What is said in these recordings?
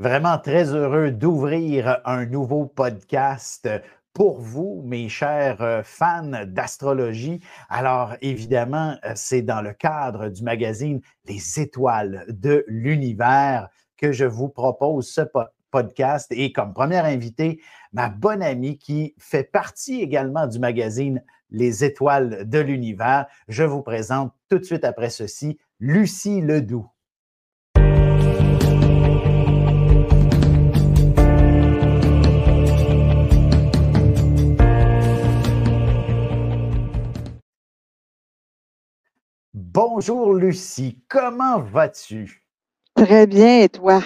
Vraiment très heureux d'ouvrir un nouveau podcast pour vous, mes chers fans d'astrologie. Alors, évidemment, c'est dans le cadre du magazine Les Étoiles de l'Univers que je vous propose ce podcast. Et comme première invitée, ma bonne amie qui fait partie également du magazine Les Étoiles de l'Univers. Je vous présente tout de suite après ceci Lucie Ledoux. Bonjour Lucie, comment vas-tu? Très bien, et toi?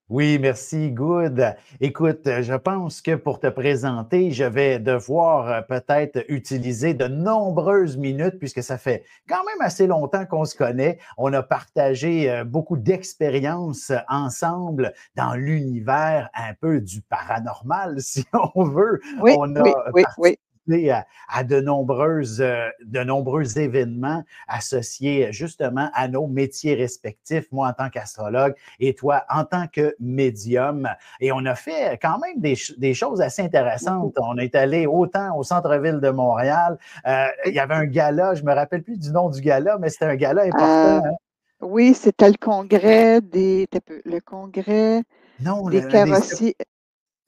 Oui, merci, good. Écoute, je pense que pour te présenter, je vais devoir peut-être utiliser de nombreuses minutes puisque ça fait quand même assez longtemps qu'on se connaît. On a partagé beaucoup d'expériences ensemble dans l'univers un peu du paranormal, si on veut. Oui, On oui, a oui, oui. à de nombreux événements associés justement à nos métiers respectifs, moi en tant qu'astrologue et toi en tant que médium. Et on a fait quand même des choses assez intéressantes. Beaucoup. On est allé autant au centre-ville de Montréal. Il y avait un gala, je ne me rappelle plus du nom du gala, mais c'était un gala important. Euh, Hein? oui, c'était le congrès le congrès Non, des carrossiers. oui,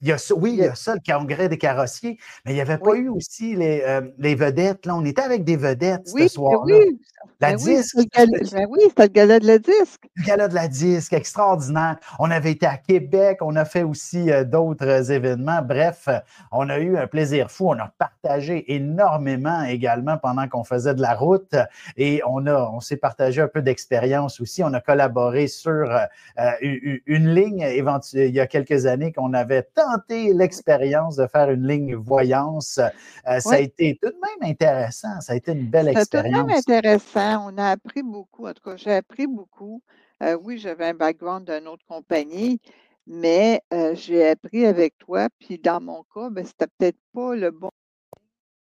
Il il y y a- a ça, le congrès des carrossiers, mais il n'y avait pas oui, eu aussi les vedettes. Là. On était avec des vedettes ce oui, ben soir-là. oui, La ben oui, disque, c'était c'était le gala de la disque. le gala de la disque, extraordinaire. On avait été à Québec, on a fait aussi d'autres événements. Bref, on a eu un plaisir fou. On a partagé énormément également pendant qu'on faisait de la route et on s'est partagé un peu d'expérience aussi. On a collaboré sur une ligne il y a quelques années qu'on avait tenté Oui, l'expérience de faire une ligne voyance. Ça a oui. été tout de même intéressant. Ça a été une belle C'était tout de même expérience. intéressant. On a appris beaucoup. En tout cas, j'ai appris beaucoup. Oui, j'avais un background d'une autre compagnie, mais j'ai appris avec toi. Puis dans mon cas, ben, c'était peut-être pas le bon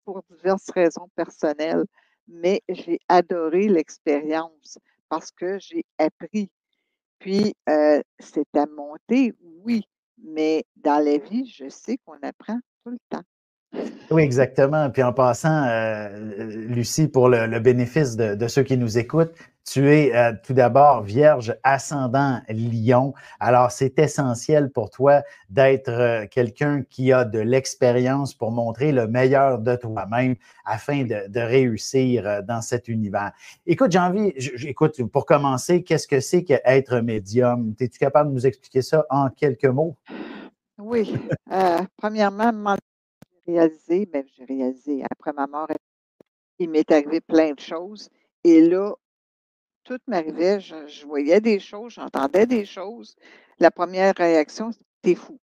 pour diverses raisons personnelles, mais j'ai adoré l'expérience parce que j'ai appris. Puis, c'est à monter, oui, mais dans la vie, je sais qu'on apprend tout le temps. Oui, exactement. Puis en passant, Lucie, pour le bénéfice de ceux qui nous écoutent, tu es tout d'abord vierge ascendant lion. Alors, c'est essentiel pour toi d'être quelqu'un qui a de l'expérience pour montrer le meilleur de toi-même afin Oui. de réussir dans cet univers. Écoute, écoute, pour commencer, qu'est-ce que c'est qu'être médium? Es-tu capable de nous expliquer ça en quelques mots? Oui. Premièrement, j'ai réalisé après ma mort, il m'est arrivé plein de choses. Et là, tout m'arrivait, je voyais des choses, j'entendais des choses. La première réaction, c'est t'es fou.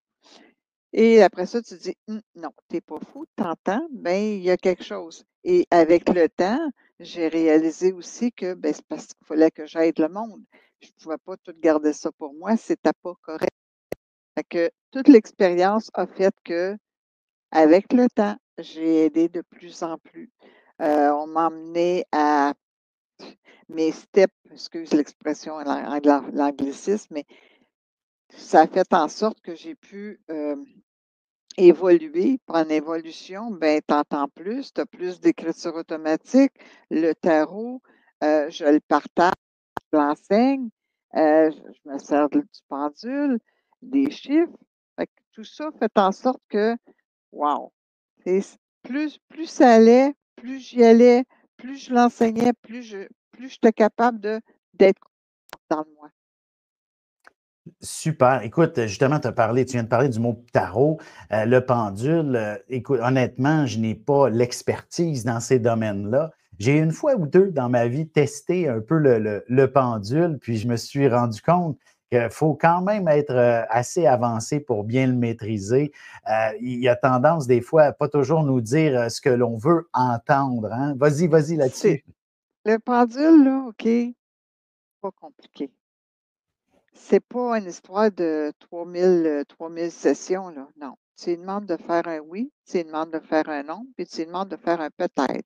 Et après ça, tu dis: Non, t'es pas fou, t'entends, ben, il y a quelque chose». Et avec le temps, j'ai réalisé aussi que, ben, c'est parce qu'il fallait que j'aide le monde. Je ne pouvais pas tout garder ça pour moi, c'était pas correct. Fait que toute l'expérience a fait que, avec le temps, j'ai aidé de plus en plus. On m'a emmenée à mes steps, excuse l'expression, l'anglicisme, mais ça a fait en sorte que j'ai pu, évoluer. Puis en évolution, ben, tu entends plus, tu as plus d'écriture automatique. Le tarot, je le partage, je l'enseigne, je me sers du pendule, des chiffres. Fait que tout ça fait en sorte que, wow! C'est plus ça allait, plus j'y allais, plus je l'enseignais, plus j'étais capable d'être dans le moi. Super. Écoute, justement, tu viens de parler du mot tarot, le pendule. Écoute, honnêtement, je n'ai pas l'expertise dans ces domaines-là. J'ai une fois ou deux dans ma vie testé un peu le pendule, puis je me suis rendu compte qu'il faut quand même être assez avancé pour bien le maîtriser. Il y a tendance des fois à pas toujours nous dire ce que l'on veut entendre. Hein? Vas-y C'est là-dessus. le pendule, là, OK, pas compliqué. C'est pas une histoire de 3000 sessions, là, non. Tu lui demandes de faire un oui, tu lui demandes de faire un non, puis tu lui demandes de faire un peut-être.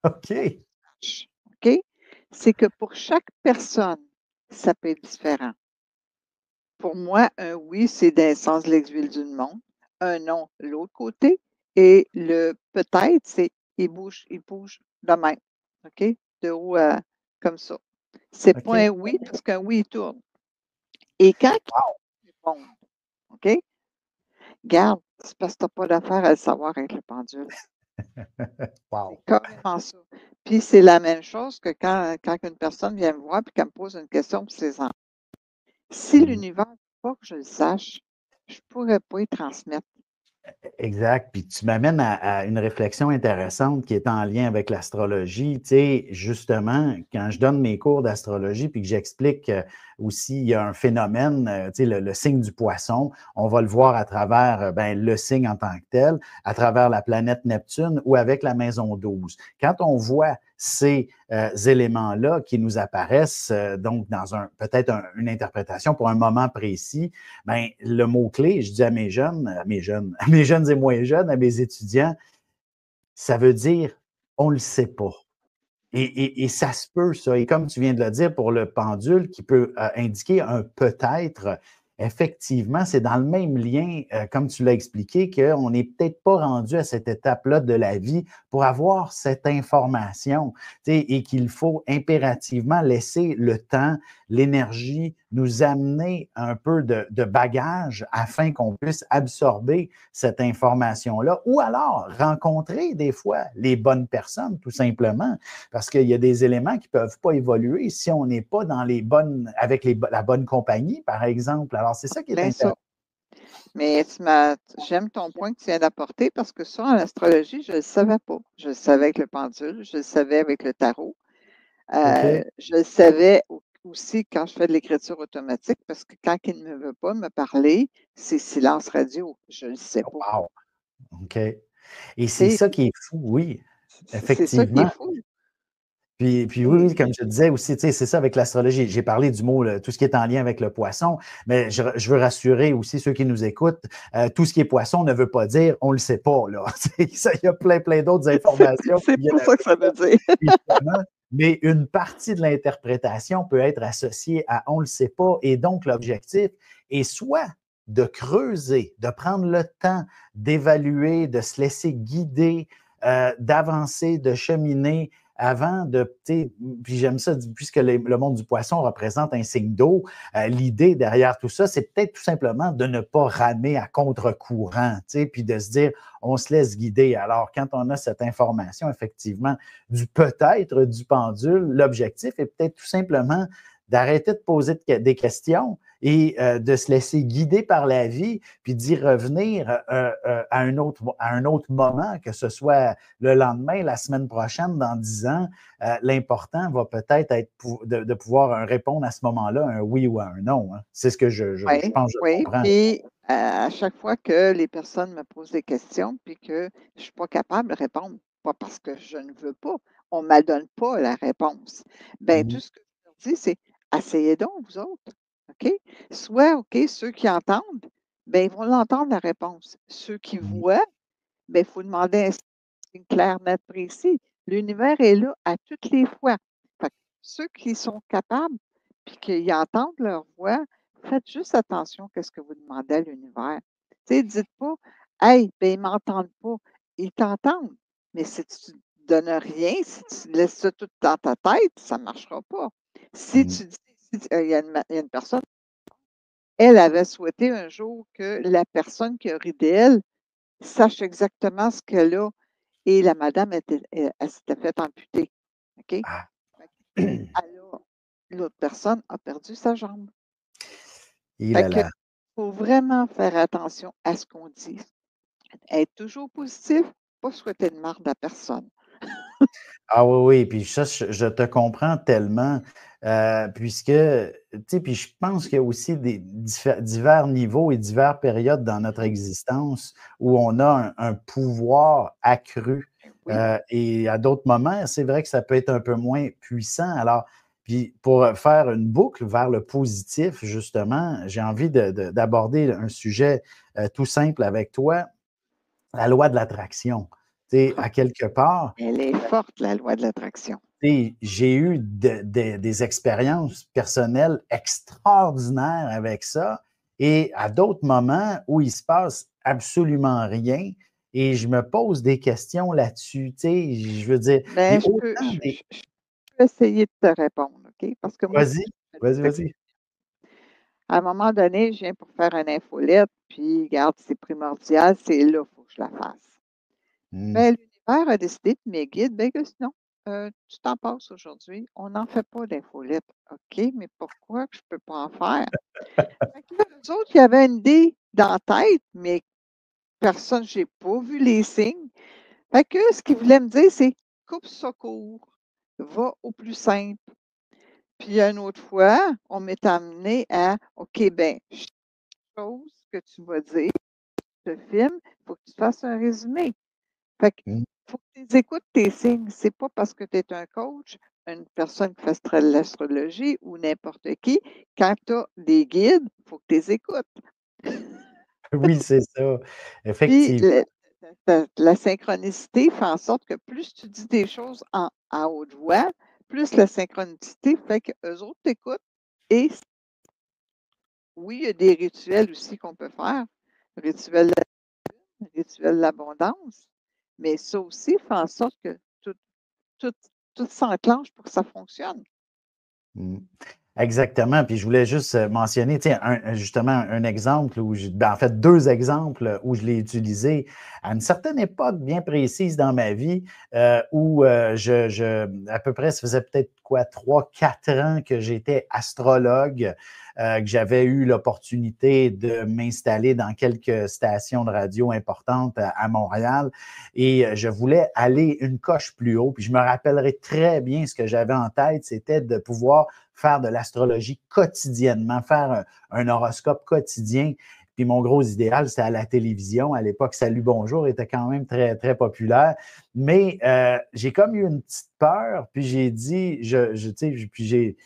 OK. OK? C'est que pour chaque personne, ça peut être différent. pour moi, un oui, c'est dans le sens de l'aiguille d'une montre. Un non, l'autre côté. Et le peut-être, c'est il bouge de même. OK? De haut à comme ça. C'est pas un OK. oui, parce qu'un oui, il tourne. Et quand Wow! ils répondent, OK? Garde, c'est parce que tu n'as pas d'affaire à le savoir avec le pendule. C'est Wow! carrément ça. Puis c'est la même chose que quand une personne vient me voir et qu'elle me pose une question pour ses enfants. Si Mmh. l'univers ne veut pas que je le sache, je ne pourrais pas y transmettre. Exact. Puis tu m'amènes à une réflexion intéressante qui est en lien avec l'astrologie. Tu sais, justement, quand je donne mes cours d'astrologie puis que j'explique aussi, il y a un phénomène, tu sais, le signe du poisson, on va le voir à travers ben, le signe en tant que tel, à travers la planète Neptune ou avec la maison 12. Quand on voit ces éléments-là qui nous apparaissent, donc dans peut-être une interprétation pour un moment précis, ben, le mot-clé, je dis à à mes jeunes et moins jeunes, à mes étudiants, ça veut dire on ne le sait pas. Et ça se peut, ça. Et comme tu viens de le dire, pour le pendule qui peut indiquer un peut-être, effectivement, c'est dans le même lien, comme tu l'as expliqué, qu'on n'est peut-être pas rendu à cette étape-là de la vie pour avoir cette information, tu sais, et qu'il faut impérativement laisser le temps, l'énergie, nous amener un peu de bagage afin qu'on puisse absorber cette information-là, ou alors rencontrer des fois les bonnes personnes, tout simplement, parce qu'il y a des éléments qui ne peuvent pas évoluer si on n'est pas dans les bonnes, avec la bonne compagnie, par exemple. Alors, c'est ça qui est Plein intéressant. ça. Mais j'aime ton point que tu viens d'apporter parce que ça, en astrologie, je ne le savais pas. Je le savais avec le pendule, je le savais avec le tarot. OK? Je le savais aussi quand je fais de l'écriture automatique parce que quand il ne veut pas me parler, c'est silence radio. Je ne le sais pas. Wow! OK. Et Tu c'est sais, ça qui est fou, oui, c'est ça qui est effectivement. fou. Puis oui, oui, comme je te disais aussi, tu sais, c'est ça avec l'astrologie. J'ai parlé du mot, tout ce qui est en lien avec le poisson, mais je veux rassurer aussi ceux qui nous écoutent, tout ce qui est poisson ne veut pas dire on ne le sait pas, là. Il y a plein d'autres informations C'est qui viennent pas ça que ça veut dire. évidemment, mais une partie de l'interprétation peut être associée à on ne le sait pas. Et donc, l'objectif est soit de creuser, de prendre le temps d'évaluer, de se laisser guider, d'avancer, de cheminer avant de, puis j'aime ça, puisque le monde du poisson représente un signe d'eau, l'idée derrière tout ça, c'est peut-être tout simplement de ne pas ramer à contre-courant, puis de se dire, on se laisse guider. Alors, quand on a cette information, effectivement, du peut-être du pendule, l'objectif est peut-être tout simplement d'arrêter de poser des questions et de se laisser guider par la vie, puis d'y revenir à un autre moment, que ce soit le lendemain, la semaine prochaine, dans 10 ans. L'important va peut-être être de pouvoir répondre à ce moment-là un oui ou un non. Hein. C'est ce que je Oui, pense que je oui. comprends. Puis à chaque fois que les personnes me posent des questions, puis que je ne suis pas capable de répondre, pas parce que je ne veux pas, on ne me donne pas la réponse. Bien, tout Mhm. ce que je leur dis, c'est essayez donc, vous autres. OK? Soit, OK, ceux qui entendent, bien, ils vont l'entendre la réponse. Ceux qui Mhm. voient, bien, il faut demander un signe clair, net, précis. L'univers est là à toutes les fois. Fait que ceux qui sont capables, puis qui entendent leur voix, faites juste attention à ce que vous demandez à l'univers. Tu sais, dites pas, hey, ben, ils ne m'entendent pas. Ils t'entendent. Mais si tu ne donnes rien, si tu laisses ça tout dans ta tête, ça ne marchera pas. Si Mhm. tu dis, il y a une personne, elle avait souhaité un jour que la personne qui a ri d'elle sache exactement ce qu'elle a. Et la madame, elle s'était fait amputer. OK? Ah. Fait alors, l'autre personne a perdu sa jambe. Il Fait là que là. faut vraiment faire attention à ce qu'on dit. Être toujours positif, pas souhaiter de marde à personne. Ah oui, oui, puis ça, je te comprends tellement, puisque, tu sais, puis je pense qu'il y a aussi divers niveaux et diverses périodes dans notre existence où on a un pouvoir accru. Oui, Et à d'autres moments, c'est vrai que ça peut être un peu moins puissant. Alors, puis pour faire une boucle vers le positif, justement, j'ai envie d'aborder un sujet tout simple avec toi, la loi de l'attraction. Tu sais, à quelque part, elle est forte, la loi de l'attraction. j'ai eu des expériences personnelles extraordinaires avec ça. et à d'autres moments où il se passe absolument rien et je me pose des questions là-dessus, tu sais, je veux dire, puis Ben, autant des je peux essayer de te répondre, OK? Parce que moi, vas-y, je fais vas-y, des vas-y. à un moment donné, je viens pour faire une infolette, puis regarde, c'est primordial, c'est là, il faut que je la fasse. Mmh. Ben, l'univers a décidé de mes guides, ben, que sinon, tu t'en passes aujourd'hui, on n'en fait pas d'infolette. OK, mais pourquoi que je peux pas en faire? Fait que là, eux autres, il y avait une idée dans la tête, mais personne, j'ai pas vu les signes. Fait que ce qu'ils voulaient me dire, c'est coupe ça court, va au plus simple. Puis une autre fois, on m'est amené à OK, ben, chaque chose que tu vas dire, ce film, il faut que tu fasses un résumé. Fait que Mmh. faut que tu écoutes tes signes. C'est pas parce que tu es un coach, une personne qui fait de l'astrologie ou n'importe qui, quand tu as des guides, il faut que tu les écoutes. Oui, c'est ça, Puis effectivement. la synchronicité fait en sorte que plus tu dis des choses à haute voix, plus la synchronicité fait qu'eux autres t'écoutent. Et oui, il y a des rituels aussi qu'on peut faire. Rituel de rituel de l'abondance. Mais ça aussi fait en sorte que tout, tout s'enclenche pour que ça fonctionne. Mmh. Exactement. Puis je voulais juste mentionner, tu sais, justement, un exemple où, en fait, deux exemples où je l'ai utilisé à une certaine époque bien précise dans ma vie, où à peu près, ça faisait peut-être quoi, 3, 4 ans que j'étais astrologue, que j'avais eu l'opportunité de m'installer dans quelques stations de radio importantes à Montréal et je voulais aller une coche plus haut. Puis je me rappellerai très bien ce que j'avais en tête, c'était de pouvoir faire de l'astrologie quotidiennement, faire un horoscope quotidien. Puis mon gros idéal, c'était à la télévision. À l'époque, Salut Bonjour était quand même très, très populaire. Mais j'ai comme eu une petite peur, puis j'ai dit, puis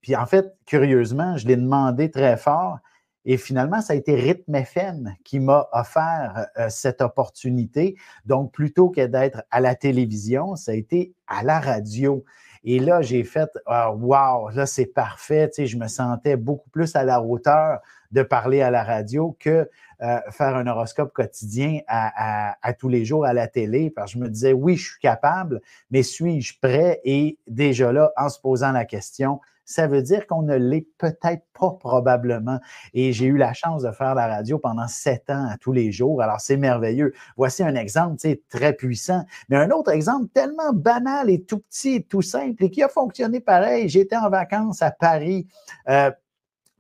puis en fait, curieusement, je l'ai demandé très fort. Et finalement, ça a été Rythme FM qui m'a offert cette opportunité. Donc, plutôt que d'être à la télévision, ça a été à la radio. Et là, j'ai fait wow, là, c'est parfait. Tu sais, je me sentais beaucoup plus à la hauteur de parler à la radio que faire un horoscope quotidien à tous les jours à la télé. Parce que je me disais, oui, je suis capable, mais suis-je prêt? Et déjà là, en se posant la question, ça veut dire qu'on ne l'est peut-être pas probablement. Et j'ai eu la chance de faire la radio pendant 7 ans à tous les jours. Alors, c'est merveilleux. Voici un exemple, tu sais, très puissant. Mais un autre exemple tellement banal et tout petit et tout simple et qui a fonctionné pareil. J'étais en vacances à Paris. Euh,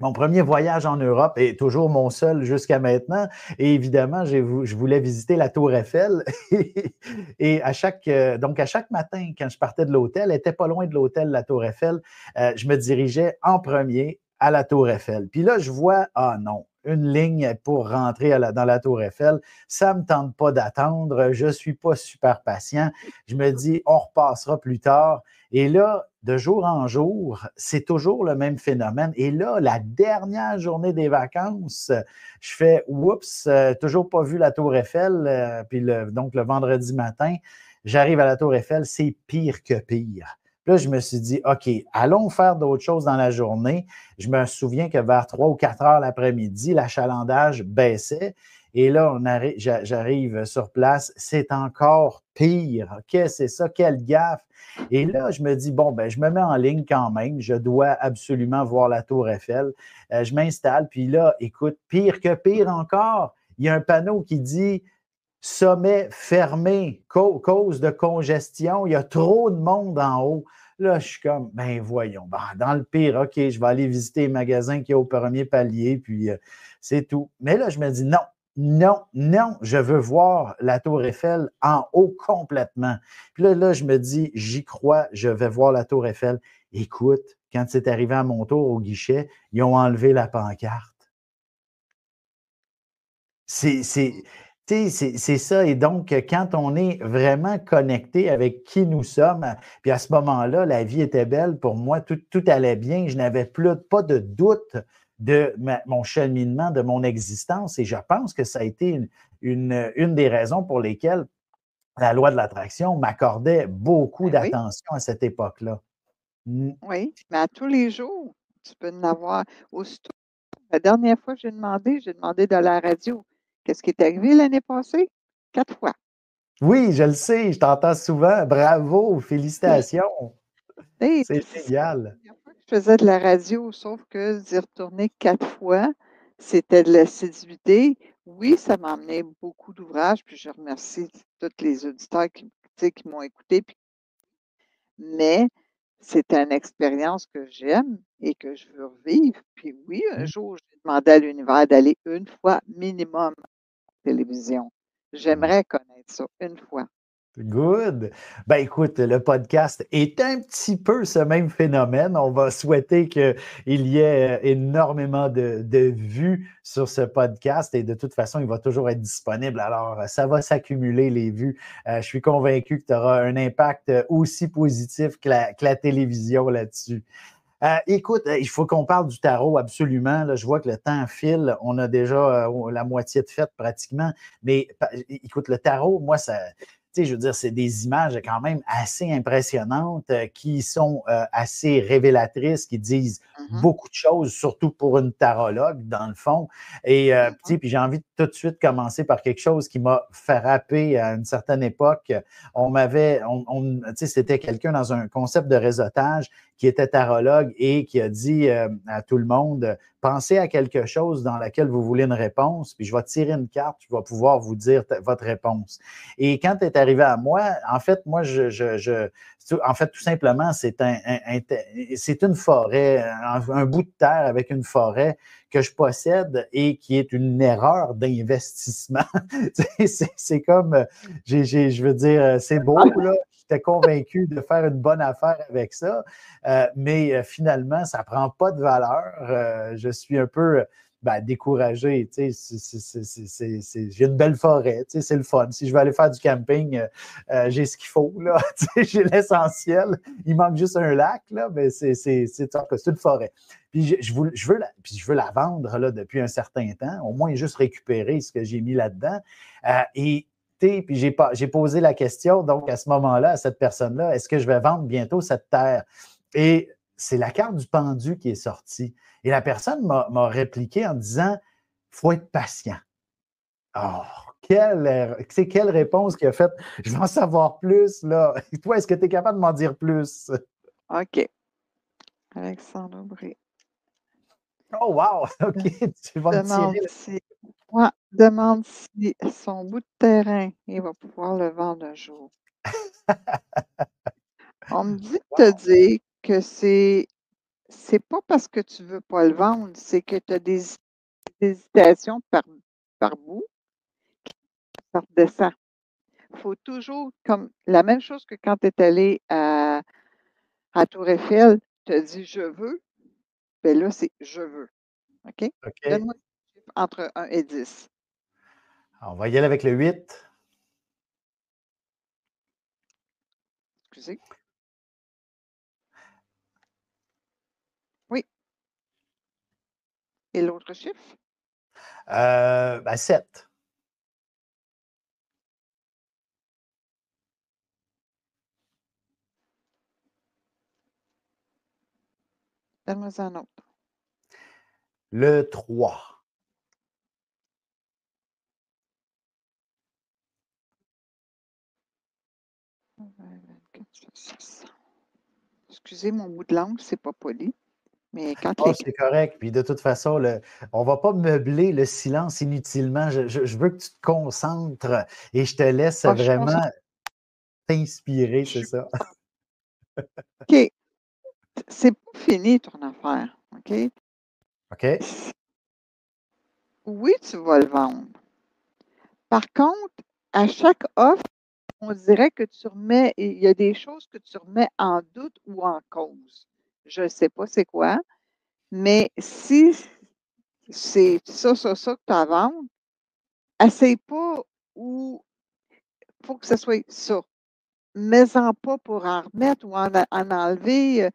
Mon premier voyage en Europe est toujours mon seul jusqu'à maintenant. Et évidemment, je voulais visiter la Tour Eiffel. Et donc à chaque matin, quand je partais de l'hôtel, elle était pas loin de l'hôtel, la Tour Eiffel, je me dirigeais en premier à la Tour Eiffel. Puis là, je vois, ah non, une ligne pour rentrer dans la Tour Eiffel. Ça me tente pas d'attendre. Je suis pas super patient. Je me dis, on repassera plus tard. Et là, de jour en jour, c'est toujours le même phénomène. Et là, la dernière journée des vacances, je fais oups, toujours pas vu la Tour Eiffel. Puis donc le vendredi matin, j'arrive à la Tour Eiffel, c'est pire que pire. Puis là, je me suis dit, OK, allons faire d'autres choses dans la journée. Je me souviens que vers 3 ou 4 heures l'après-midi, l'achalandage baissait. Et là, j'arrive sur place, c'est encore pire. Qu'est-ce que c'est ça? Quelle gaffe! Et là, je me dis, bon, ben, je me mets en ligne quand même. Je dois absolument voir la Tour Eiffel. Je m'installe, puis là, écoute, pire que pire encore, il y a un panneau qui dit sommet fermé, cause de congestion. Il y a trop de monde en haut. Là, je suis comme, ben voyons, ben, dans le pire, OK, je vais aller visiter les magasins qui est au premier palier, puis c'est tout. Mais là, je me dis, non, non, non, je veux voir la Tour Eiffel en haut complètement. Puis là, je me dis, j'y crois, je vais voir la Tour Eiffel. Écoute, quand c'est arrivé à mon tour au guichet, ils ont enlevé la pancarte. C'est c'est tu sais, c'est ça et donc quand on est vraiment connecté avec qui nous sommes, puis à ce moment-là, la vie était belle pour moi, tout allait bien, je n'avais plus pas de doute de mon cheminement, de mon existence et je pense que ça a été une des raisons pour lesquelles la loi de l'attraction m'accordait beaucoup Ben oui, d'attention à cette époque-là. Mmh. oui, mais à tous les jours, tu peux en avoir aussitôt. La dernière fois que j'ai demandé de la radio. Qu'est-ce qui est arrivé l'année passée? 4 fois. Oui, je le sais, je t'entends souvent. Bravo, félicitations. Hey, C'est c'est la génial. première fois que je faisais de la radio, sauf que d'y retourner 4 fois, c'était de l'assiduité. Oui, ça m'a amené beaucoup d'ouvrages, puis je remercie tous les auditeurs qui, tu sais, qui m'ont écouté. Mais c'est une expérience que j'aime et que je veux revivre. Puis oui, un Mmh, jour, j'ai demandé à l'univers d'aller une fois minimum à la télévision. mmh. J'aimerais connaître ça une fois. Good. Ben, écoute, le podcast est un petit peu ce même phénomène. On va souhaiter qu'il y ait énormément de vues sur ce podcast et de toute façon, il va toujours être disponible. Alors, ça va s'accumuler les vues. Je suis convaincu que tu auras un impact aussi positif que la télévision là-dessus. Écoute, il faut qu'on parle du tarot absolument. Là, je vois que le temps file. On a déjà la moitié de fête pratiquement. Mais écoute, le tarot, moi, ça, tu sais, je veux dire, c'est des images quand même assez impressionnantes qui sont assez révélatrices, qui disent Mhm, beaucoup de choses, surtout pour une tarologue, dans le fond. Et tu mhm, sais, puis j'ai envie de tout de suite commencer par quelque chose qui m'a frappé à une certaine époque. Tu sais, c'était quelqu'un dans un concept de réseautage qui était tarologue et qui a dit à tout le monde, pensez à quelque chose dans laquelle vous voulez une réponse, puis je vais tirer une carte, je vais pouvoir vous dire votre réponse. Et quand tu es arrivé à moi, en fait, moi, en fait, tout simplement, c'est une forêt, un bout de terre avec une forêt que je possède et qui est une erreur d'investissement. C'est comme, je veux dire, c'est beau, là. J'étais convaincu de faire une bonne affaire avec ça, mais finalement, ça ne prend pas de valeur. Je suis un peu découragé. J'ai une belle forêt, c'est le fun. Si je veux aller faire du camping, j'ai ce qu'il faut. Là, j'ai l'essentiel. Il manque juste un lac, là, mais c'est une forêt. Puis je veux la vendre là, depuis un certain temps, au moins juste récupérer ce que j'ai mis là-dedans. Et puis j'ai posé la question, donc à ce moment-là, à cette personne-là, est-ce que je vais vendre bientôt cette terre? Et c'est la carte du pendu qui est sortie. Et la personne m'a répliqué en disant, il faut être patient. Oh, quelle réponse qu'il a faite. Je veux en savoir plus, là. Toi, est-ce que tu es capable de m'en dire plus? OK. Alexandre Aubry. Oh, wow! OK, tu vas me tirer. Demande si, ouais, demande si son bout de terrain, il va pouvoir le vendre un jour. On me dit de te Wow. dire que c'est pas parce que tu veux pas le vendre, c'est que tu as des hésitations par bout, ça redescend. Il faut toujours, comme la même chose que quand tu es allé à Tour Eiffel, tu as dit je veux, ben là, c'est je veux. OK? OK. Donne-moi un chiffre entre 1 et 10. On va y aller avec le 8. Excusez. Oui. Et l'autre chiffre? 7. Donne-moi un autre. Le 3. 24. Excusez mon bout de langue, c'est pas poli, mais quand Oh, les c'est correct. Puis de toute façon, on ne va pas meubler le silence inutilement. Je veux que tu te concentres et je te laisse je suis vraiment concentrée. t'inspirer, Je c'est suis ça. OK. C'est pas fini ton affaire. OK? OK? Oui, tu vas le vendre. Par contre, à chaque offre, on dirait que il y a des choses que tu remets en doute ou en cause. Je ne sais pas c'est quoi, mais si c'est ça que tu as à vendre, essaye pas ou il faut que ce soit ça. Mets-en pas pour en remettre ou en enlever.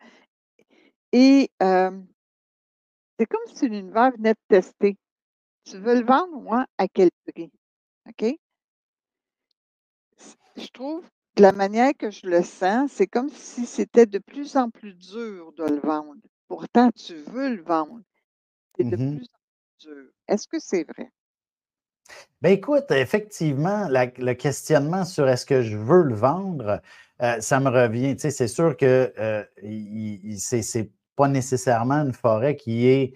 Et c'est comme si l'univers venait de tester. Tu veux le vendre, moi, à quel prix? OK? Je trouve, de la manière que je le sens, c'est comme si c'était de plus en plus dur de le vendre. Pourtant, tu veux le vendre. C'est de Mhm. plus en plus dur. Est-ce que c'est vrai? Ben écoute, effectivement, le questionnement sur est-ce que je veux le vendre, ça me revient. Tu sais, c'est sûr que c'est pas nécessairement une forêt qui est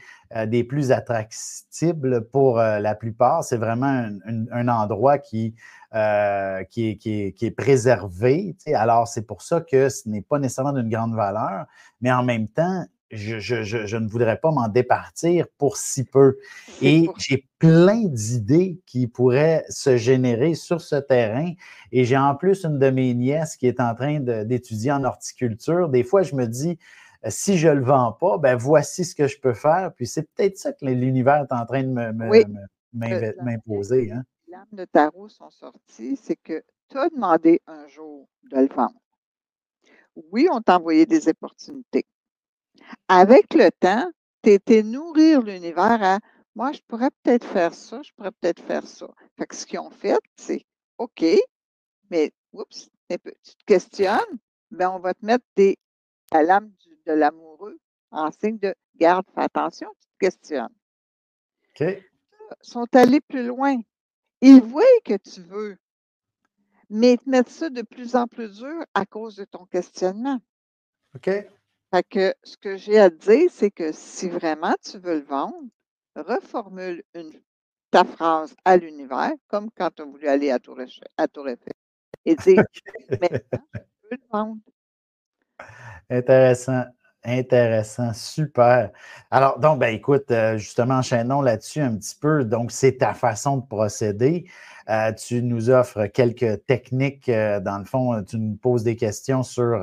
des plus attractibles pour la plupart. C'est vraiment un endroit qui est préservé. Tu sais. Alors, c'est pour ça que ce n'est pas nécessairement d'une grande valeur, mais en même temps, je ne voudrais pas m'en départir pour si peu. C'est Et pour j'ai plein d'idées qui pourraient se générer sur ce terrain. Et j'ai en plus une de mes nièces qui est en train d'étudier en horticulture. Des fois, je me dis, si je ne le vends pas, ben voici ce que je peux faire. Puis c'est peut-être ça que l'univers est en train de oui, la manière que m'imposer. les Hein? lames de tarot sont sorties, c'est que tu as demandé un jour de le vendre. Oui, on t'a envoyé des opportunités. Avec le temps, tu été nourrir l'univers à moi, je pourrais peut-être faire ça, je pourrais peut-être faire ça. Fait que ce qu'ils ont fait, c'est OK, mais oups, tu te questionnes, ben on va te mettre la lame de l'amoureux en signe de garde, fais attention, tu te questionnes. OK. Ils sont allés plus loin. Ils voient que tu veux, mais ils te mettent ça de plus en plus dur à cause de ton questionnement. OK. Fait que ce que j'ai à te dire, c'est que si vraiment tu veux le vendre, reformule ta phrase à l'univers, comme quand tu as voulu aller à Tour Eiffel, et dire maintenant, je veux le vendre. Intéressant, intéressant, super. Alors, donc, ben, écoute, justement, enchaînons là-dessus un petit peu. Donc, c'est ta façon de procéder. Tu nous offres quelques techniques. Dans le fond, tu nous poses des questions sur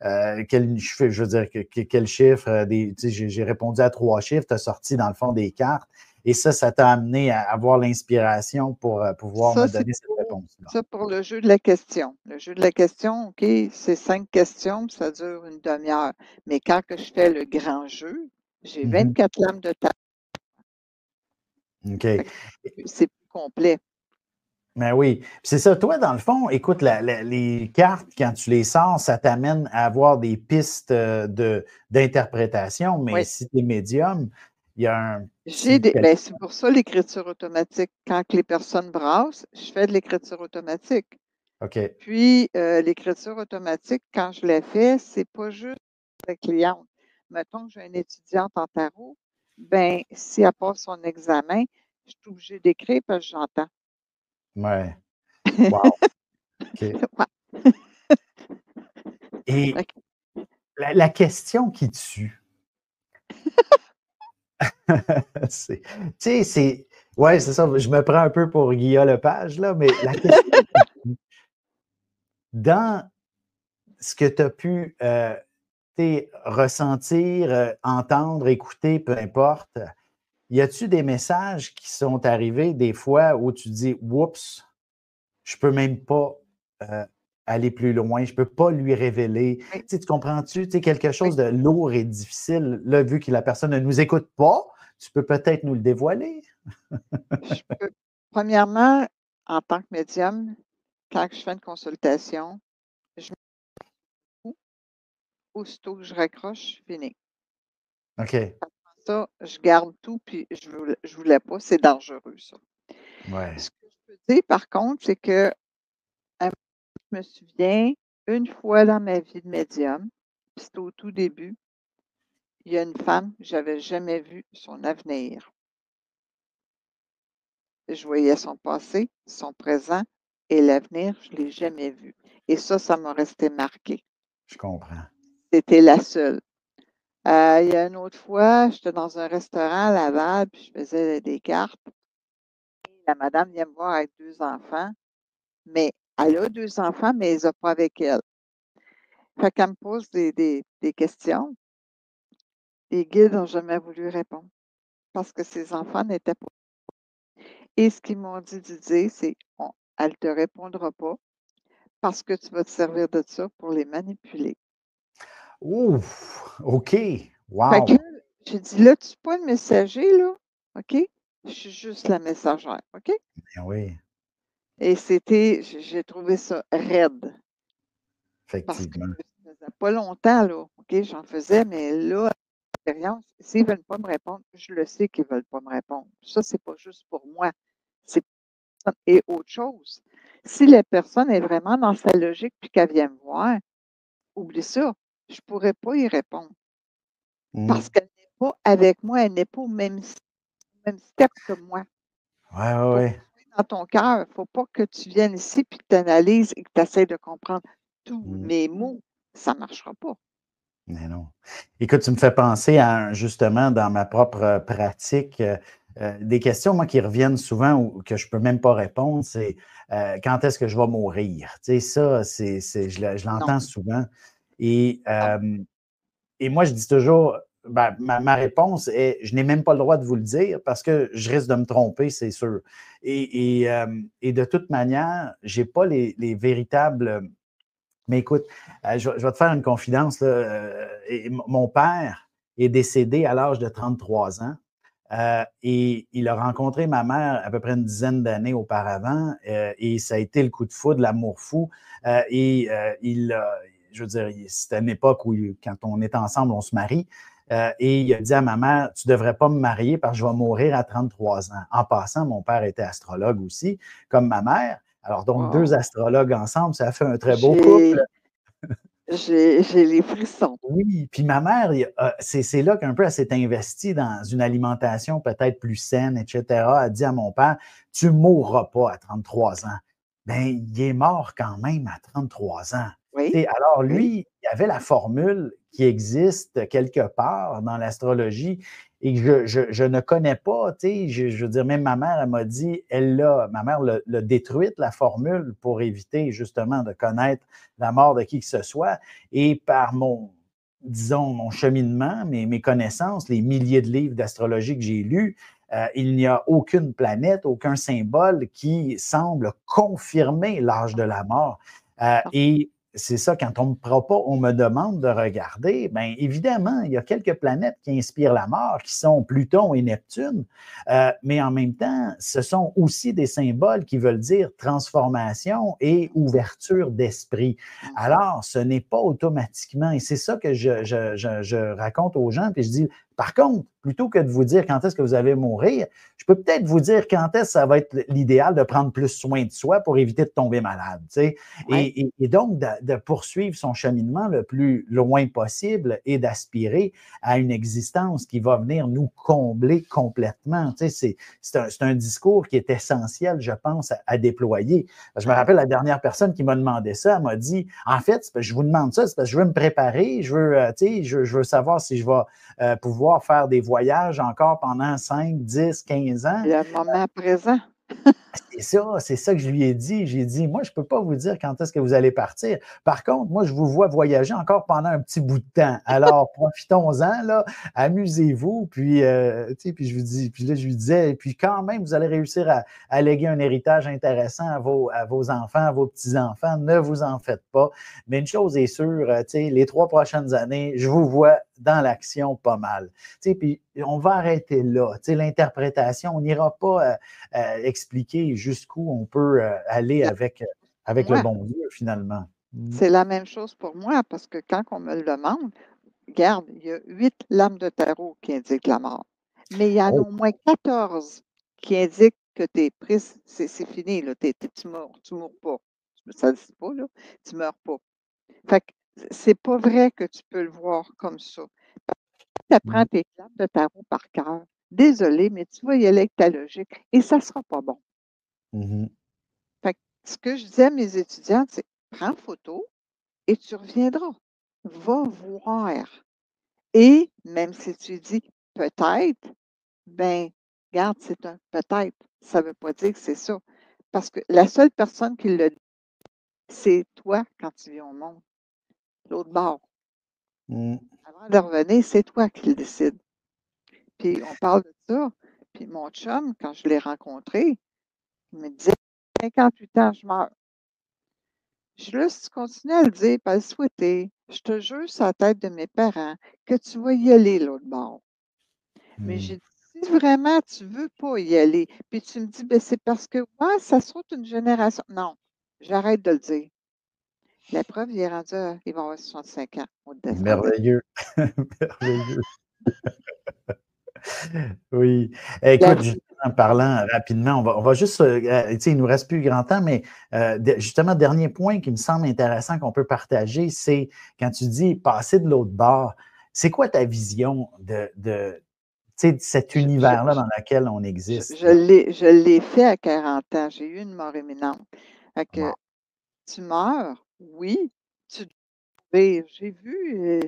je veux dire, quel chiffre. Tu sais, j'ai répondu à 3 chiffres. Tu as sorti, dans le fond, des cartes. Et ça t'a amené à avoir l'inspiration pour pouvoir Ça, me c'est donner cette pour, réponse-là. ça pour le jeu de la question. Le jeu de la question, OK, c'est 5 questions, puis ça dure une demi-heure. Mais quand que je fais le grand jeu, j'ai Mhm. 24 lames de table. OK. Fait que c'est plus complet. Ben oui. Puis c'est ça. Toi, dans le fond, écoute, les cartes, quand tu les sors, ça t'amène à avoir des pistes d'interprétation, mais Oui. si tu es médium, il y a un J'ai petit. ben, c'est pour ça l'écriture automatique. Quand que les personnes brassent, je fais de l'écriture automatique. OK. Puis, l'écriture automatique, quand je l'ai fait, c'est pas juste la cliente. Mettons que j'ai une étudiante en tarot, ben, si elle passe son examen, je suis obligée d'écrire parce que j'entends. Ouais. Wow. OK. Ouais. Fait Et que la question qui tue, tu sais, c'est. Ouais, c'est ça. Je me prends un peu pour Guillaume Lepage, là, mais la question qui tue, dans ce que tu as pu ressentir, entendre, écouter, peu importe. Y a-tu des messages qui sont arrivés des fois où tu dis, oups, je peux même pas euh, aller plus loin, je peux pas lui révéler. oui, Tu comprends-tu? Tu sais, quelque oui, chose de lourd et difficile, là, vu que la personne ne nous écoute pas, tu peux peut-être nous le dévoiler. je peux. Premièrement, en tant que médium, quand je fais une consultation, je me fous, aussitôt que je raccroche, fini. OK. Après ça, je garde tout, puis je voulais pas, c'est dangereux, ça. Ouais. Ce que je peux dire, par contre, c'est que je me souviens, une fois dans ma vie de médium, puis c'était au tout début, il y a une femme, j'avais jamais vu son avenir. Je voyais son passé, son présent et l'avenir, je ne l'ai jamais vu. Et ça m'a resté marqué. Je comprends. C'était la seule. Il y a une autre fois, j'étais dans un restaurant à Laval, puis je faisais des cartes. La madame vient me voir avec 2 enfants, mais elle a 2 enfants, mais elle les a pas avec elle. Fait qu'elle me pose des questions. Les guides n'ont jamais voulu répondre parce que ses enfants n'étaient pas. Et ce qu'ils m'ont dit de dire, c'est elle ne te répondra pas parce que tu vas te servir de ça pour les manipuler. Ouf! OK. Fait que Wow! là, j'ai dit, là, tu n'es pas le messager, là, OK? Je suis juste la messagère, OK? Ben oui, Et j'ai trouvé ça raide parce que effectivement. ça faisait pas longtemps, là, OK? J'en faisais, mais là, expérience. S'ils ne veulent pas me répondre, je le sais qu'ils ne veulent pas me répondre. Ça, c'est pas juste pour moi. C'est et autre chose. Si la personne est vraiment dans sa logique puis qu'elle vient me voir, oublie ça, je ne pourrais pas y répondre parce qu'elle n'est pas avec moi, elle n'est pas au même step que moi. Ouais, Faut ouais, que tu sois dans ton cœur. Il ne faut pas que tu viennes ici puis que tu analyses et que tu essaies de comprendre tous ouais. mes mots. Ça ne marchera pas. Mais non. Écoute, tu me fais penser à, justement, dans ma propre pratique, des questions, moi, qui reviennent souvent ou que je ne peux même pas répondre, c'est quand est-ce que je vais mourir? Tu sais, ça, je Non, l'entends souvent. Et, non. et moi, je dis toujours, ben, ma réponse est, je n'ai même pas le droit de vous le dire parce que je risque de me tromper, c'est sûr. Et de toute manière, je n'ai pas les véritables. Mais écoute, je vais te faire une confidence. Là. Mon père est décédé à l'âge de 33 ans. Et il a rencontré ma mère à peu près une dizaine d'années auparavant. Et ça a été le coup de foudre, l'amour fou. Je veux dire, c'était une époque où, quand on est ensemble, on se marie. Et il a dit à ma mère, tu ne devrais pas me marier parce que je vais mourir à 33 ans. En passant, mon père était astrologue aussi, comme ma mère. Alors, donc, deux Wow. astrologues ensemble, ça a fait un très beau couple. J'ai j'ai les frissons. Oui, puis ma mère, c'est là qu'un peu elle s'est investie dans une alimentation peut-être plus saine, etc. Elle dit à mon père, tu ne mourras pas à 33 ans. Bien, il est mort quand même à 33 ans. Oui, Tu sais, alors oui. lui, il y avait la formule qui existe quelque part dans l'astrologie et que je ne connais pas. Tu sais, je veux dire, même ma mère, elle m'a dit, ma mère l'a détruite, la formule, pour éviter justement de connaître la mort de qui que ce soit. Et par disons, mon cheminement, mes connaissances, les milliers de livres d'astrologie que j'ai lus, il n'y a aucune planète, aucun symbole qui semble confirmer l'âge de la mort. Et c'est ça, quand on me demande de regarder, bien évidemment, il y a quelques planètes qui inspirent la mort, qui sont Pluton et Neptune, mais en même temps, ce sont aussi des symboles qui veulent dire transformation et ouverture d'esprit. Alors, ce n'est pas automatiquement, et c'est ça que je raconte aux gens, puis je dis, par contre, plutôt que de vous dire quand est-ce que vous allez mourir, je peux peut-être vous dire quand est-ce que ça va être l'idéal de prendre plus soin de soi pour éviter de tomber malade. Tu sais. Oui. Et donc, de poursuivre son cheminement le plus loin possible et d'aspirer à une existence qui va venir nous combler complètement. Tu sais, c'est un discours qui est essentiel, je pense, à déployer. Je me rappelle la dernière personne qui m'a demandé ça, elle m'a dit, en fait, je vous demande ça, c'est parce que je veux me préparer, je veux savoir si je vais pouvoir faire des voyages encore pendant 5, 10, 15 ans. Le moment présent. C'est ça que je lui ai dit. J'ai dit, moi, je ne peux pas vous dire quand est-ce que vous allez partir. Par contre, moi, je vous vois voyager encore pendant un petit bout de temps. Alors, profitons-en, là, amusez-vous. Puis, puis je vous dis, puis là, je lui disais, puis quand même, vous allez réussir à léguer un héritage intéressant à vos enfants, à vos petits-enfants. Ne vous en faites pas. Mais une chose est sûre, les 3 prochaines années, je vous vois dans l'action pas mal. Puis on va arrêter là. L'interprétation, on n'ira pas expliquer jusqu'où on peut aller avec le Moi, bon Dieu, finalement. c'est la même chose pour moi parce que quand on me le demande, regarde, il y a 8 lames de tarot qui indiquent la mort. Mais il y en a Oh. au moins 14 qui indiquent que tu es prise, c'est fini, là, tu meurs pas. Ça ne le dit pas, là, tu meurs pas. Fait que c'est pas vrai que tu peux le voir comme ça. Tu apprends tes lames de tarot par cœur. Désolé, mais tu vas y aller avec ta logique et ça ne sera pas bon. Mm-hmm. Fait que ce que je disais à mes étudiantes, c'est prends photo et tu reviendras. Va voir. Et même si tu dis peut-être, ben, regarde, c'est un peut-être. Ça ne veut pas dire que c'est ça. Parce que la seule personne qui le dit, c'est toi quand tu viens au monde. L'autre bord. Mm. Avant de revenir, c'est toi qui le décides. Puis on parle de ça. Puis mon chum, quand je l'ai rencontré, il me disait 58 ans, je meurs. Je laisse si tu continues à le dire, pas le souhaiter, je te jure sur la tête de mes parents que tu vas y aller l'autre bord. Mais Mm. j'ai dit, si vraiment tu veux pas y aller, puis tu me dis, ben, c'est parce que ouais, ça saute une génération. Non, j'arrête de le dire. La preuve, il est rendu, il va avoir 65 ans en décembre. Merveilleux. Merveilleux. Oui. La Écoute, justement, en parlant rapidement, on va juste, tu sais, il nous reste plus grand temps, mais justement, dernier point qui me semble intéressant qu'on peut partager, c'est quand tu dis passer de l'autre bord, c'est quoi ta vision tu sais, de cet je je univers-là dans lequel on je existe, je là? l'ai fait à 40 ans. J'ai eu une mort imminente. Fait Wow. que tu meurs, oui, tu dois j'ai vu,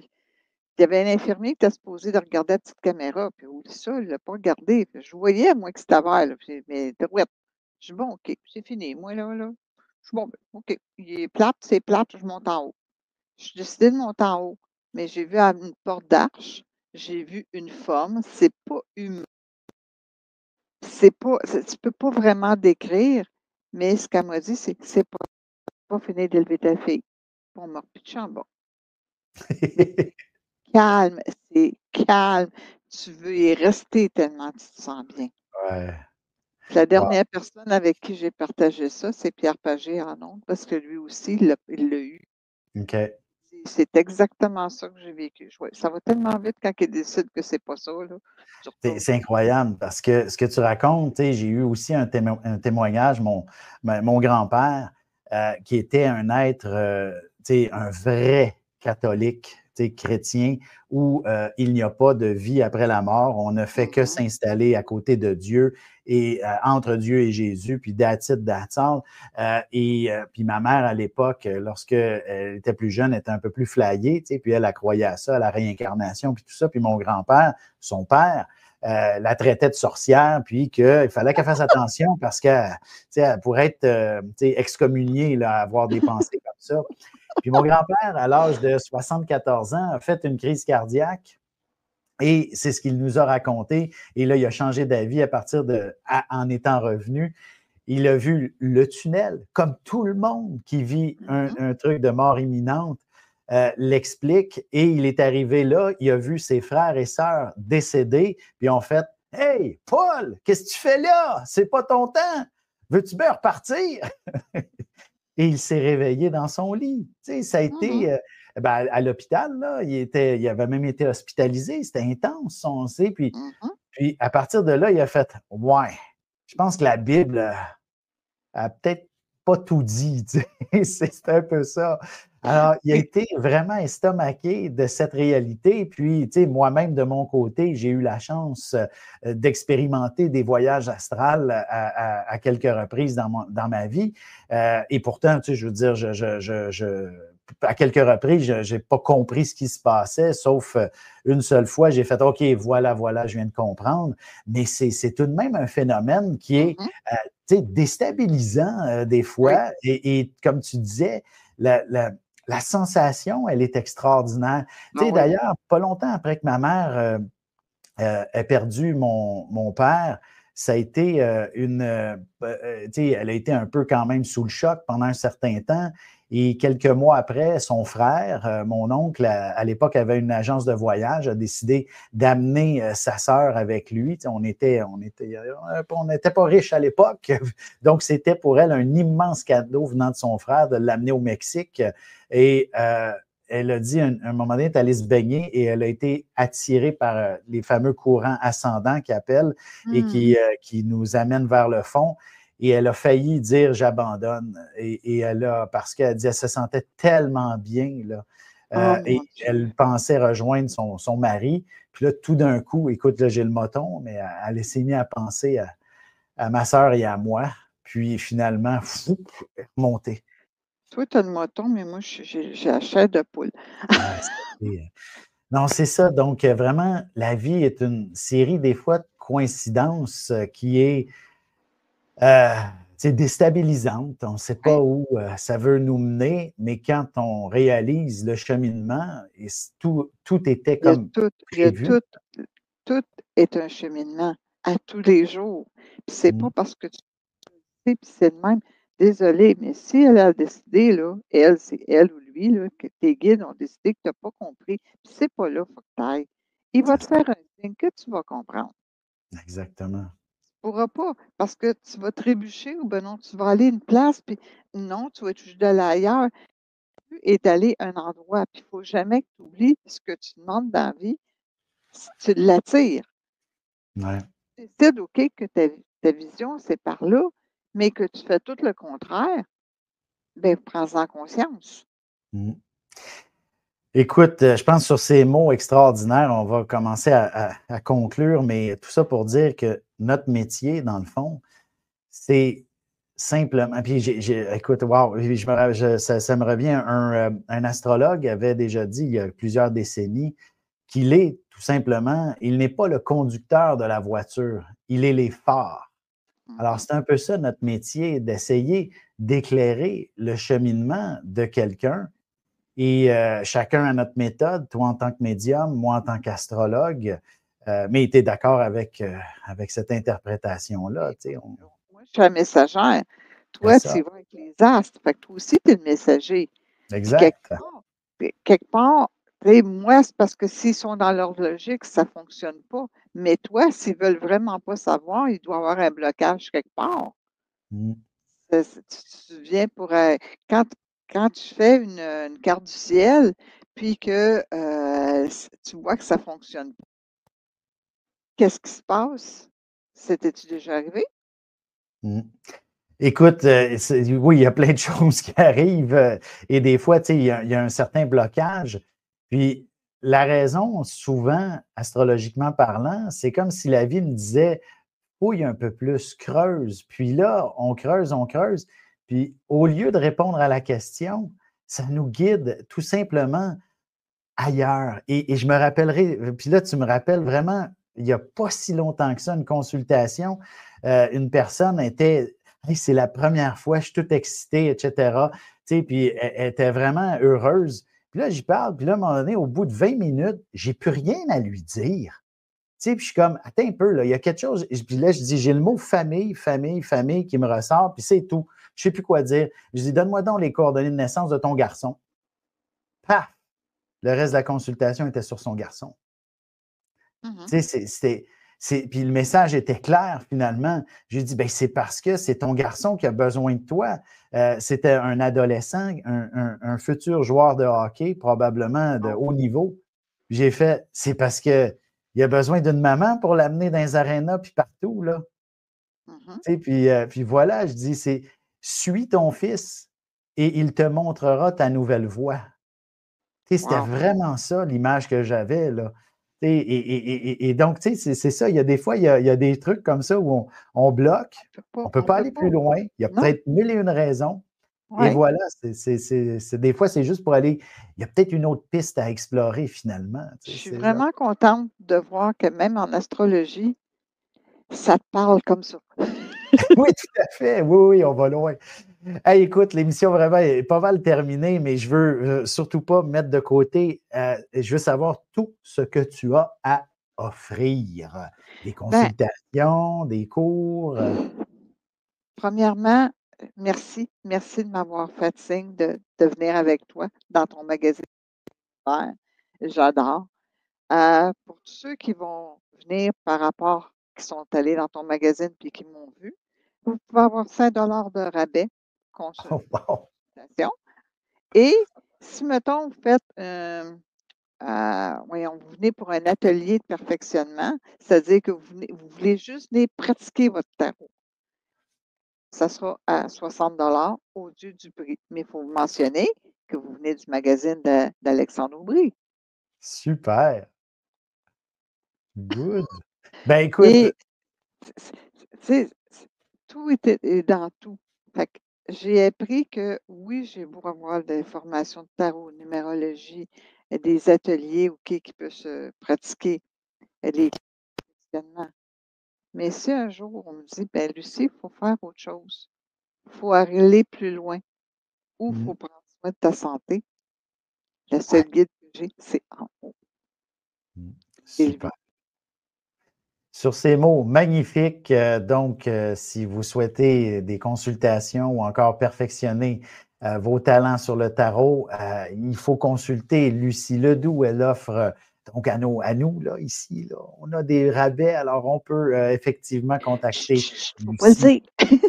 il y avait un infirmier qui était supposé de regarder la petite caméra, puis oublie ça, il l'a pas regardé. Je voyais, moi, que c'était vert, là, puis mais droite. Je dis: «Bon, OK, c'est fini, moi, là». Je dis: «Bon, ben, OK, il est plate, c'est plate, je monte en haut». Je suis décidée de monter en haut, mais j'ai vu à une porte d'arche, j'ai vu une forme, c'est pas humain, tu peux pas vraiment décrire, mais ce qu'elle m'a dit, c'est que c'est pas fini d'élever ta fille. On m'a repitché en bas. Mais calme, c'est calme. Tu veux y rester tellement tu te sens bien. Ouais. La Wow. dernière personne avec qui j'ai partagé ça, c'est Pierre Pagé en ondes, parce que lui aussi, il l'a eu. OK. C'est exactement ça que j'ai vécu. Ouais, ça va tellement vite quand il décide que c'est pas ça, là. Tu retournes. C'est incroyable parce que ce que tu racontes, tu sais, j'ai eu aussi un témoignage, mon grand-père, qui était un être, tu sais, un vrai catholique, tu sais, chrétien, où il n'y a pas de vie après la mort. On ne fait que Mhm, s'installer à côté de Dieu et entre Dieu et Jésus, puis that's it, that's all. Puis ma mère, à l'époque, lorsqu'elle était plus jeune, était un peu plus flyée, tu sais, puis elle croyait à ça, à la réincarnation, puis tout ça. Puis mon grand-père, son père, la traitait de sorcière, puis qu'il fallait qu'elle fasse attention parce qu'elle pourrait être excommuniée, là, avoir des pensées comme ça. Puis mon grand-père, à l'âge de 74 ans, a fait une crise cardiaque. Et c'est ce qu'il nous a raconté. Et là, il a changé d'avis à partir en étant revenu. Il a vu le tunnel, comme tout le monde qui vit mhm. un truc de mort imminente l'explique. Et il est arrivé là, il a vu ses frères et sœurs décédés, puis ont fait Hey, Paul, qu'est-ce que tu fais là? C'est pas ton temps. Veux-tu bien repartir? Et il s'est réveillé dans son lit. Tu sais, ça a Mhm, été ben, à l'hôpital, là, il avait même été hospitalisé. C'était intense, on sait. mhm. Puis à partir de là, il a fait Ouais, je pense que la Bible a peut-être pas tout dit. Tu sais. C'est un peu ça. Alors, il a Oui. été vraiment estomaqué de cette réalité. Puis, tu sais, moi-même, de mon côté, j'ai eu la chance d'expérimenter des voyages astrales à quelques reprises dans ma vie. Et pourtant, tu sais, je veux dire, à quelques reprises, je n'ai pas compris ce qui se passait, sauf une seule fois, j'ai fait OK, voilà, voilà, je viens de comprendre. Mais c'est tout de même un phénomène qui est Mhm. déstabilisant des Oui. fois. Et comme tu disais, la, la, la sensation, elle est extraordinaire. Ah oui. D'ailleurs, pas longtemps après que ma mère ait perdu mon père, ça a été elle a été un peu quand même sous le choc pendant un certain temps. Et quelques mois après, son frère, mon oncle, à l'époque, avait une agence de voyage, a décidé d'amener sa sœur avec lui. On n'était pas riches à l'époque. Donc, c'était pour elle un immense cadeau venant de son frère de l'amener au Mexique. Et elle a dit, un moment donné, elle est allée se baigner et elle a été attirée par les fameux courants ascendants qui appellent et Hmm. qui nous amènent vers le fond. Et elle a failli dire j'abandonne. Et parce qu'elle dit, elle se sentait tellement bien, là. Oh Et mon Dieu. elle pensait rejoindre son mari. Puis là, tout d'un coup, écoute, là, j'ai le moton, mais elle s'est mise à penser à ma sœur et à moi. Puis finalement, fou, monter. Toi, tu as le moton, mais moi, j'ai la chair de poule. Ah, non, c'est ça. Donc, vraiment, la vie est une série, des fois, de coïncidences qui est euh, déstabilisante. On ne sait pas Oui. où ça veut nous mener, mais quand on réalise le cheminement, tout était comme Il y a prévu. tout est un cheminement à tous les jours. Puis c'est pas Mm. parce que tu sais, puis c'est le même. Désolée, mais si elle a décidé, là, elle, c'est elle ou lui, là, que tes guides ont décidé que tu n'as pas compris, puis c'est pas là, il faut que tu ailles. Il va C'est te ça, faire un signe que tu vas comprendre. exactement. Tu pourras pas, parce que tu vas trébucher ou ben non, tu vas aller à une place, puis non, tu vas être obligé d'aller ailleurs. Est aller à un endroit, puis il faut jamais que tu oublies ce que tu demandes dans la vie. tu l'attires. Ouais. Tu décides, OK, que ta vision, c'est par là, mais que tu fais tout le contraire, bien, prends-en conscience. Mmh. Écoute, je pense sur ces mots extraordinaires, on va commencer à conclure, mais tout ça pour dire que notre métier, dans le fond, c'est simplement puis écoute, wow, je me ra je ça me revient, un astrologue avait déjà dit il y a plusieurs décennies qu'il est tout simplement il n'est pas le conducteur de la voiture, il est les phares. Alors, Mhm. c'est un peu ça notre métier, d'essayer d'éclairer le cheminement de quelqu'un et chacun a notre méthode, toi en tant que médium, moi en tant qu'astrologue, mais tu es d'accord avec cette interprétation-là, Et tu sais, on moi, je suis la messagère. c'est Toi, tu y ça. vas avec les astres. Fait que toi aussi, tu es le messager. Puis Exact. quelque part, tu sais, moi, c'est parce que s'ils sont dans leur logique, ça ne fonctionne pas. Mais toi, s'ils veulent vraiment pas savoir, il doit y avoir un blocage quelque part. Mmh. Tu viens pour quand, quand tu fais une carte du ciel, puis que tu vois que ça ne fonctionne pas, qu'est-ce qui se passe? C'était-tu déjà arrivé? Mmh. Écoute, oui, il y a plein de choses qui arrivent, et des fois, tu sais, il y a un certain blocage. Puis la raison, souvent, astrologiquement parlant, c'est comme si la vie me disait: «Fouille un peu plus, creuse». Puis là, on creuse, puis au lieu de répondre à la question, ça nous guide tout simplement ailleurs. Et je me rappellerai, puis là, tu me rappelles vraiment, il n'y a pas si longtemps que ça, une consultation, une personne était, hey, c'est la première fois, je suis toute excitée, et cetera. Tu sais, puis elle était vraiment heureuse. Puis là, j'y parle, puis là, à un moment donné, au bout de 20 minutes, j'ai plus rien à lui dire. Tu sais, puis je suis comme, attends un peu, là, il y a quelque chose. Puis là, je dis, j'ai le mot famille, famille, famille qui me ressort, puis c'est tout. Je ne sais plus quoi dire. Je dis, donne-moi donc les coordonnées de naissance de ton garçon. Paf! Le reste de la consultation était sur son garçon. Mhm. Tu sais, puis le message était clair finalement. J'ai dit, ben, c'est parce que c'est ton garçon qui a besoin de toi. C'était un adolescent, un futur joueur de hockey, probablement de Bon. haut niveau. J'ai fait, c'est parce qu'il a besoin d'une maman pour l'amener dans les arénas puis partout, là. Mhm. Tu sais, puis voilà, je dis, c'est suis ton fils et il te montrera ta nouvelle voie. Tu sais, c'était Wow. vraiment ça l'image que j'avais, là. Tu sais, et donc, tu sais, c'est ça, il y a des fois, il y a des trucs comme ça où on bloque, on ne peut On pas peut aller plus pas. loin, il y a Non? peut-être mille et une raisons et Oui. voilà, des fois, c'est juste pour aller il y a peut-être une autre piste à explorer finalement, Je tu sais, suis c'est ça. vraiment contente de voir que même en astrologie, ça te parle comme ça. Oui, tout à fait, oui, oui, on va loin. Hey, écoute, l'émission vraiment est pas mal terminée, mais je veux surtout pas mettre de côté. Je veux savoir tout ce que tu as à offrir. Des Ben, consultations, des cours. premièrement, merci. Merci de m'avoir fait signe de venir avec toi dans ton magazine vert. J'adore. Pour tous ceux qui vont venir par rapport, qui sont allés dans ton magazine puis qui m'ont vu, vous pouvez avoir 5 $ de rabais Oh, wow. consultation. Et si, mettons, vous faites voyons, vous venez pour un atelier de perfectionnement, c'est-à-dire que vous voulez juste venir pratiquer votre tarot. Ça sera à 60 au-dessus du prix. Mais il faut vous mentionner que vous venez du magazine d'Alexandre Aubry. Super. Good. Ben écoute, Et tout est dans tout. Fait que j'ai appris que oui, j'ai beau avoir des formations de tarot, numérologie, des ateliers qui peuvent se pratiquer, les questionnements. Mais si un jour on me dit, ben Lucie, il faut faire autre chose, il faut aller plus loin ou il mm, faut prendre soin de ta santé, le ouais, seul guide que j'ai, c'est en haut, mm, super. élevé. Sur ces mots magnifiques, donc, si vous souhaitez des consultations ou encore perfectionner vos talents sur le tarot, il faut consulter Lucie Ledoux. Elle offre Donc, à nous là, ici, là, on a des rabais, alors on peut effectivement contacter Faut pas le Lucie. dire.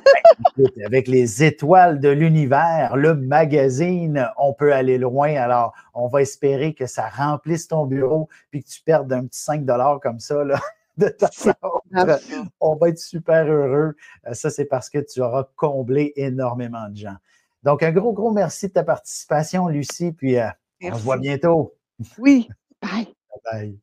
Écoute, avec les étoiles de l'univers, le magazine, on peut aller loin. Alors, on va espérer que ça remplisse ton bureau puis que tu perdes un petit 5 comme ça, là, de temps C'est à grave, autre. ça. On va être super heureux. Ça, c'est parce que tu auras comblé énormément de gens. Donc, un gros, gros merci de ta participation, Lucie, puis on se voit Merci. bientôt. Oui, bye. Bye.